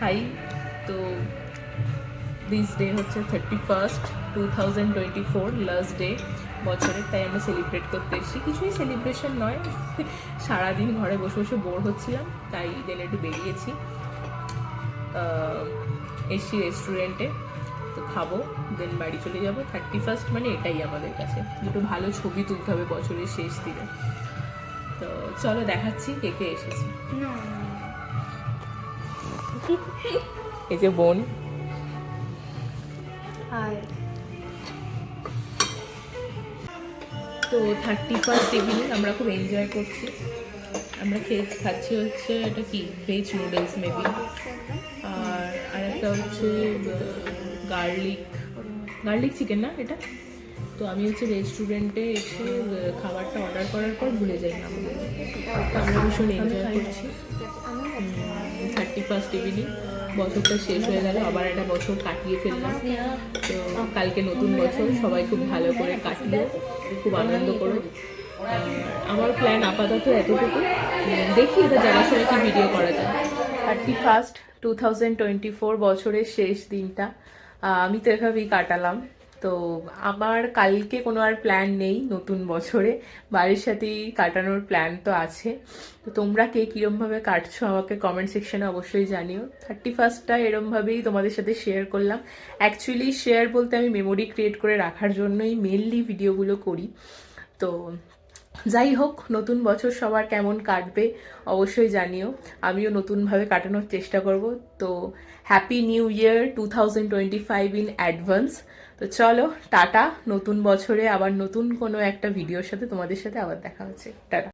খাই। তো this day হচ্ছে 31st 2024, লাস্ট ডে বছরের, তাই আমরা সেলিব্রেট করতে এসেছি। কিছুই সেলিব্রেশন নয়, সারাদিন ঘরে বসে বসে বোর হচ্ছিলাম, তাই দেন একটু বেরিয়েছি, এসছি রেস্টুরেন্টে, তো খাবো, দেন বাড়ি চলে যাবো। 31st মানে এটাই আমাদের কাছে, দুটো ভালো ছবি তুলতে হবে বছরের শেষ দিনে। তো চলো দেখাচ্ছি কে কে এসেছি। এই যে বোন, তো 31st ইভিনিং আমরা খুব এনজয় করছি। আমরা খাচ্ছি হচ্ছে এটা কি ভেজ নুডলস মেবি, আর আরেকটা হচ্ছে গার্লিক চিকেন না এটা। তো আমি হচ্ছে রেস্টুরেন্টে এসে খাবারটা অর্ডার করার পর ভুলে যাই না, তো আমরা ভীষণ এনজয় করছি। 31st ইভিনিং, বছরটা শেষ হয়ে গেল, আবার একটা বছর কাটিয়ে ফেললাম। তো কালকে নতুন বছর, সবাই খুব ভালো করে কাটলো, খুব আনন্দ করো। আমার প্ল্যান আপাতত এতটুকু, দেখি এটা যাওয়ার সময় কি ভিডিও করা যায়। 31st 2024 বছরের শেষ দিনটা আমি তো এভাবেই কাটালাম। তো আমার কালকে কোনো আর প্ল্যান নেই নতুন বছরে, বাড়ির সাথেই কাটানোর প্ল্যান তো আছে। তো তোমরা কে কীরমভাবে কাটছো আমাকে কমেন্ট সেকশনে অবশ্যই জানিও। 31st এরমভাবেই তোমাদের সাথে শেয়ার করলাম। অ্যাকচুয়ালি শেয়ার বলতে আমি মেমোরি ক্রিয়েট করে রাখার জন্যই মেনলি ভিডিওগুলো করি। তো যাই হোক, নতুন বছর সবার কেমন কাটবে অবশ্যই জানিও, আমিও নতুনভাবে কাটানোর চেষ্টা করব। তো happy new year 2025 in advance. তো চলো টাটা, নতুন বছরে আবার নতুন কোনো একটা ভিডিওর সাথে তোমাদের সাথে আবার দেখা হচ্ছে, টাটা।